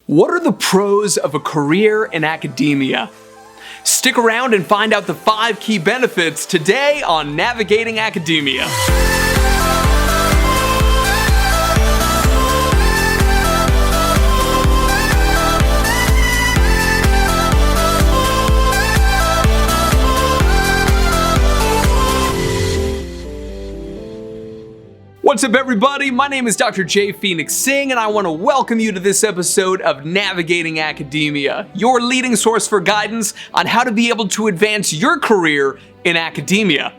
What are the pros of a career in academia? Stick around and find out the 5 key benefits today on Navigating Academia. What's up, everybody? My name is Dr. J. Phoenix Singh, and I want to welcome you to this episode of Navigating Academia, your leading source for guidance on how to be able to advance your career in academia.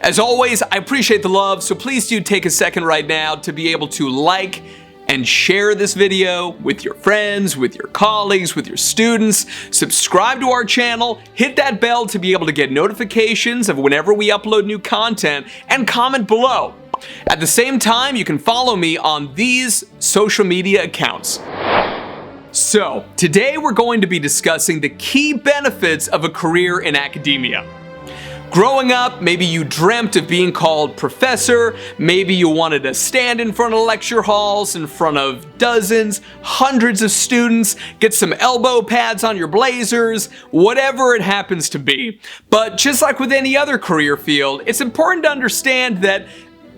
As always, I appreciate the love, so please do take a second right now to be able to like and share this video with your friends, with your colleagues, with your students. Subscribe to our channel, hit that bell to be able to get notifications of whenever we upload new content, and comment below. At the same time, you can follow me on these social media accounts. So, today we're going to be discussing the key benefits of a career in academia. Growing up, maybe you dreamt of being called professor, maybe you wanted to stand in front of lecture halls in front of dozens, hundreds of students, get some elbow pads on your blazers, whatever it happens to be. But just like with any other career field, it's important to understand that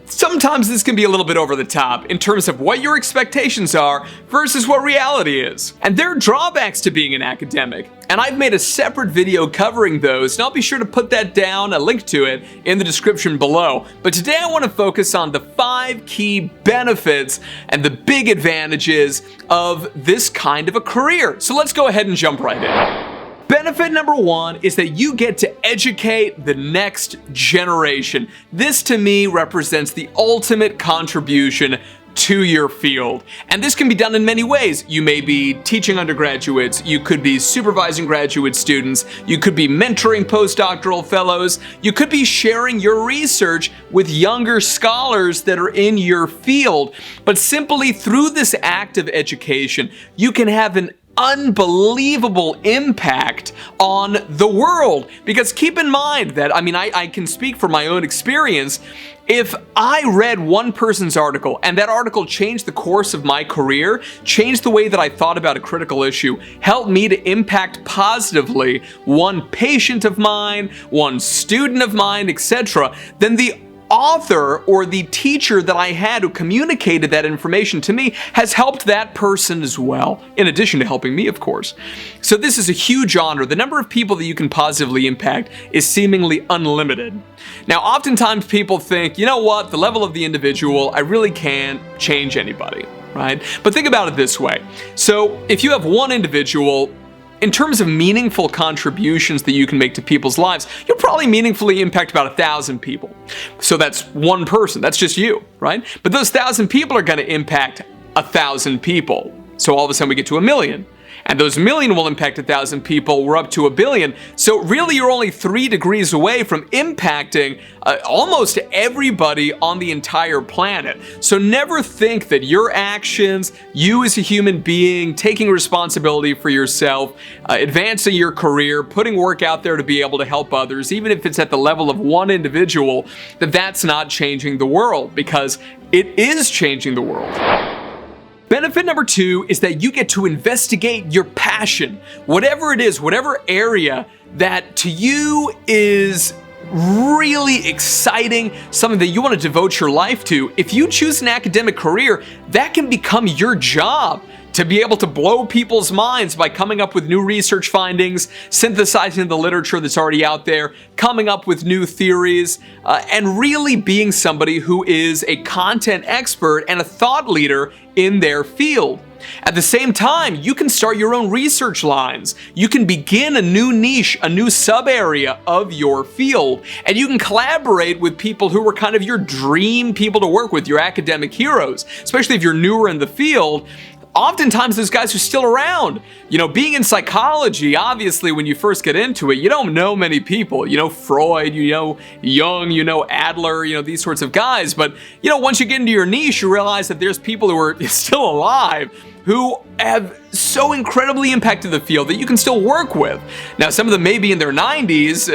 sometimes this can be a little bit over the top in terms of what your expectations are versus what reality is. And there are drawbacks to being an academic, and I've made a separate video covering those, and I'll be sure to put that down, a link to it, in the description below. But today I want to focus on the 5 key benefits and the big advantages of this kind of a career. So let's go ahead and jump right in. Benefit number 1 is that you get to educate the next generation. This, to me, represents the ultimate contribution to your field. And this can be done in many ways. You may be teaching undergraduates, you could be supervising graduate students, you could be mentoring postdoctoral fellows, you could be sharing your research with younger scholars that are in your field. But simply through this act of education, you can have an unbelievable impact on the world. Because keep in mind that, I can speak from my own experience. If I read one person's article and that article changed the course of my career, changed the way that I thought about a critical issue, helped me to impact positively one patient of mine, one student of mine, etc., then the author or the teacher that I had who communicated that information to me has helped that person as well, in addition to helping me, of course. So this is a huge honor. The number of people that you can positively impact is seemingly unlimited. Now, oftentimes people think, you know what, the level of the individual, I really can't change anybody, right? But think about it this way. So if you have one individual, in terms of meaningful contributions that you can make to people's lives, you'll probably meaningfully impact about 1,000 people. So that's one person, that's just you, right? But those 1,000 people are gonna impact 1,000 people. So all of a sudden we get to 1,000,000. And those 1,000,000 will impact 1,000 people, we're up to 1,000,000,000. So really you're only 3 degrees away from impacting almost everybody on the entire planet. So never think that your actions, you as a human being, taking responsibility for yourself, advancing your career, putting work out there to be able to help others, even if it's at the level of one individual, that's not changing the world, because it is changing the world. Benefit number 2 is that you get to investigate your passion. Whatever it is, whatever area that to you is really exciting, something that you want to devote your life to, if you choose an academic career, that can become your job. To be able to blow people's minds by coming up with new research findings, synthesizing the literature that's already out there, coming up with new theories, and really being somebody who is a content expert and a thought leader in their field. At the same time, you can start your own research lines. You can begin a new niche, a new sub-area of your field, and you can collaborate with people who are kind of your dream people to work with, your academic heroes, especially if you're newer in the field. Oftentimes those guys are still around. You know, being in psychology, obviously when you first get into it, you don't know many people. You know Freud, you know Jung, you know Adler, you know these sorts of guys. But you know, once you get into your niche, you realize that there's people who are still alive who have so incredibly impacted the field that you can still work with. Now, some of them may be in their 90s.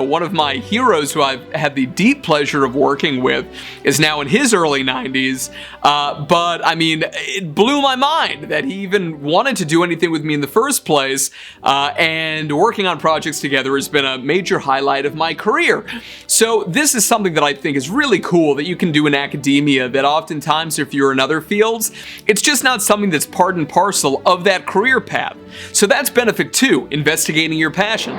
One of my heroes who I've had the deep pleasure of working with is now in his early 90s. But I mean, it blew my mind that he even wanted to do anything with me in the first place. And working on projects together has been a major highlight of my career. So this is something that I think is really cool that you can do in academia that oftentimes if you're in other fields, it's just not something that's part and parcel of that career path. So that's benefit 2, investigating your passion.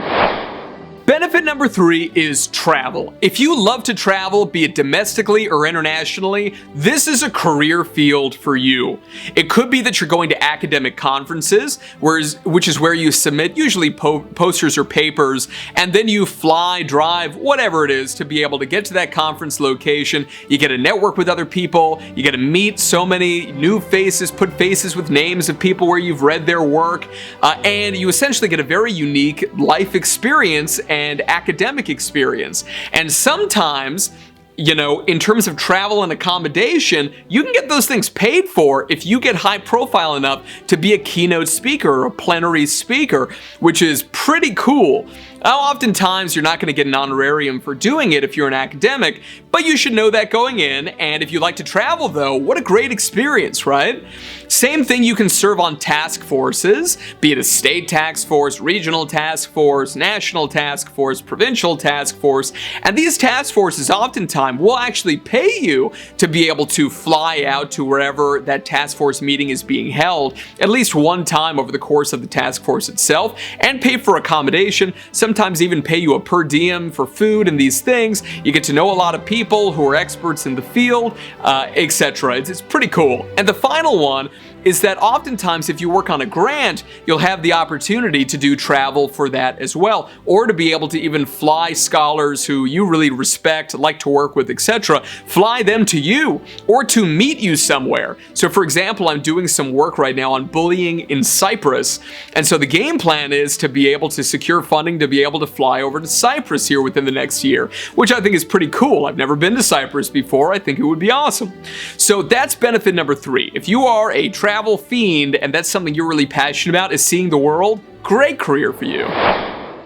Benefit number 3 is travel. If you love to travel, be it domestically or internationally, this is a career field for you. It could be that you're going to academic conferences, which is where you submit usually posters or papers, and then you fly, drive, whatever it is to be able to get to that conference location. You get to network with other people, you get to meet so many new faces, put faces with names of people where you've read their work, and you essentially get a very unique life experience and academic experience. And sometimes, in terms of travel and accommodation, you can get those things paid for if you get high profile enough to be a keynote speaker or a plenary speaker, which is pretty cool. Oftentimes, you're not going to get an honorarium for doing it if you're an academic, but you should know that going in. And if you like to travel, though, what a great experience, right? Same thing, you can serve on task forces, be it a state task force, regional task force, national task force, provincial task force. And these task forces oftentimes will actually pay you to be able to fly out to wherever that task force meeting is being held at least one time over the course of the task force itself, and pay for accommodation. Sometimes even pay you a per diem for food and these things. You get to know a lot of people who are experts in the field, etc. It's pretty cool. And the final one is that oftentimes if you work on a grant, you'll have the opportunity to do travel for that as well, or to be able to even fly scholars who you really respect, like to work with, etc., fly them to you or to meet you somewhere. So for example, I'm doing some work right now on bullying in Cyprus, and so the game plan is to be able to secure funding to be able to fly over to Cyprus here within the next year, which I think is pretty cool. I've never been to Cyprus before. I think it would be awesome. So that's benefit number 3. If you are a travel fiend and that's something you're really passionate about, is seeing the world, great career for you.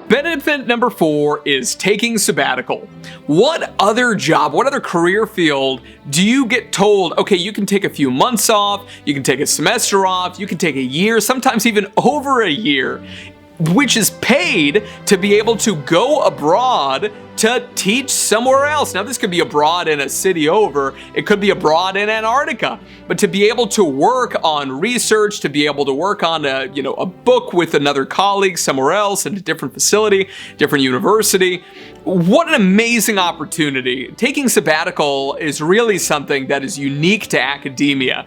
Benefit number 4 is taking sabbatical. What other job, what other career field do you get told, okay, you can take a few months off, you can take a semester off, you can take a year, sometimes even over a year, which is paid to be able to go abroad to teach somewhere else. Now, this could be abroad in a city over, it could be abroad in Antarctica, but to be able to work on research, to be able to work on a book with another colleague somewhere else in a different facility, different university. What an amazing opportunity. Taking sabbatical is really something that is unique to academia.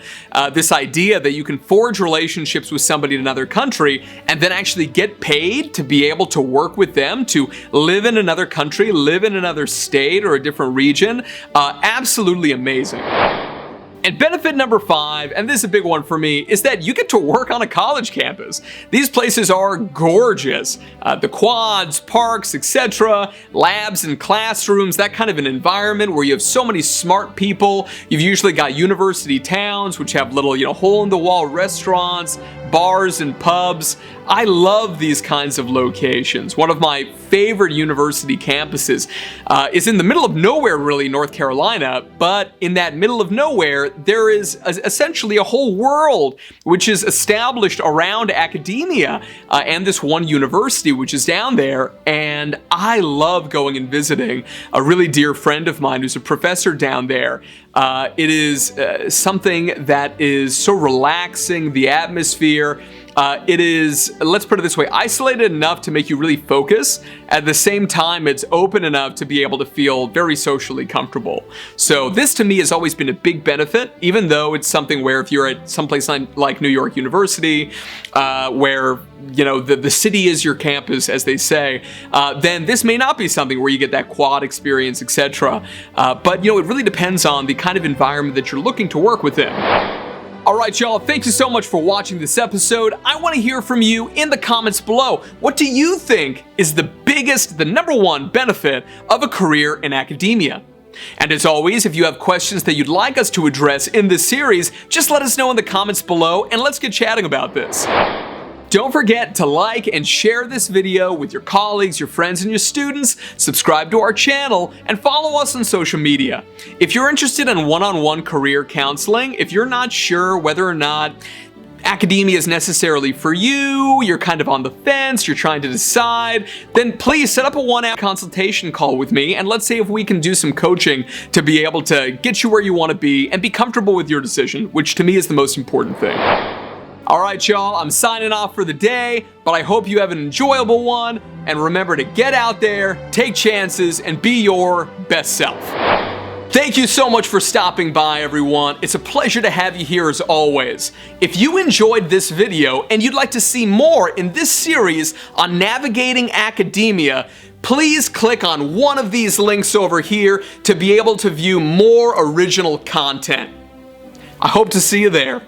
This idea that you can forge relationships with somebody in another country and then actually get paid to be able to work with them, to live in another country, live in another state or a different region, absolutely amazing. And benefit number 5, and this is a big one for me, is that you get to work on a college campus. These places are gorgeous. The quads, parks, etc., labs and classrooms, that kind of an environment where you have so many smart people. You've usually got university towns, which have little, hole-in-the-wall restaurants, bars and pubs. I love these kinds of locations. One of my favorite university campuses is in the middle of nowhere, really, North Carolina, but in that middle of nowhere, there is essentially a whole world which is established around academia and this one university which is down there, and I love going and visiting a really dear friend of mine who's a professor down there. It is something that is so relaxing, the atmosphere. It is, let's put it this way, isolated enough to make you really focus. At the same time, it's open enough to be able to feel very socially comfortable. So this to me has always been a big benefit, even though it's something where if you're at someplace like New York University, where the city is your campus, as they say, then this may not be something where you get that quad experience, etc. But it really depends on the kind of environment that you're looking to work within. Alright y'all, thank you so much for watching this episode. I want to hear from you in the comments below. What do you think is the number one benefit of a career in academia? And as always, if you have questions that you'd like us to address in this series, just let us know in the comments below and let's get chatting about this. Don't forget to like and share this video with your colleagues, your friends, and your students, subscribe to our channel, and follow us on social media. If you're interested in one-on-one career counseling, if you're not sure whether or not academia is necessarily for you, you're kind of on the fence, you're trying to decide, then please set up a 1-hour consultation call with me and let's see if we can do some coaching to be able to get you where you want to be and be comfortable with your decision, which to me is the most important thing. All right, y'all, I'm signing off for the day, but I hope you have an enjoyable one, and remember to get out there, take chances, and be your best self. Thank you so much for stopping by, everyone. It's a pleasure to have you here as always. If you enjoyed this video and you'd like to see more in this series on navigating academia, please click on one of these links over here to be able to view more original content. I hope to see you there.